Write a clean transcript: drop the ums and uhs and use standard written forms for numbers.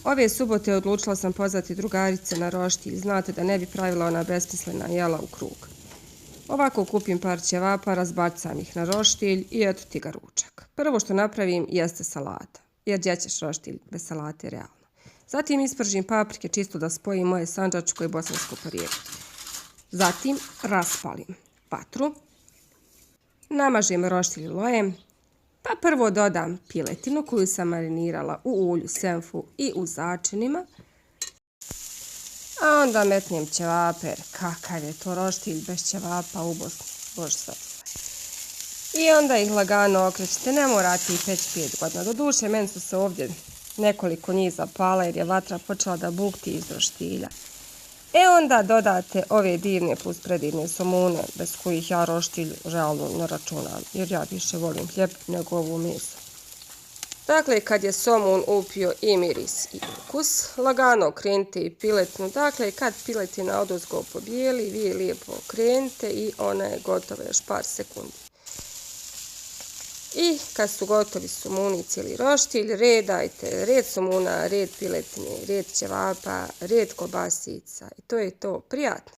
Ove subote odlučila sam pozvati drugarice na roštilj, znate da ne bi pravila ona besmislena jela u krug. Ovako kupim par ćevapa, razbacam ih na roštilj i eto ti ga ručak. Prvo što napravim jeste salata, jer gdje ćeš roštilj bez salate realno. Zatim ispržim paprike čisto da spojim moje sandžačko i bosansko porijeklo. Zatim raspalim vatru, namažem roštilj lojem, pa prvo dodam piletinu koju sam marinirala u ulju, senfu i u začinima. A onda metnem ćevape, jer kakav je to roštilj bez ćevapa u Bosni, bože sačuvaj. I onda ih lagano okrećete, ne morate ih peći 5 godina. Doduše, meni su se ovdje nekoliko njih zapala jer je vatra počela da bukti iz roštilja. Onda dodate ove divne plus predivne somune, bez kojih ja roštilj realno ne računam, jer ja više volim hljeb nego ovu meso. Dakle, kad je somun upio i miris i ukus, lagano okrenite i piletinu. Dakle, kad piletina odozgo pobijeli, vi lijepo okrenite i ona je gotova još par sekundi. I kad su gotovi somuni i cijeli roštilj, redajte red somuna, red piletine, red ćevapa, red kobasica i to je to. Prijatno!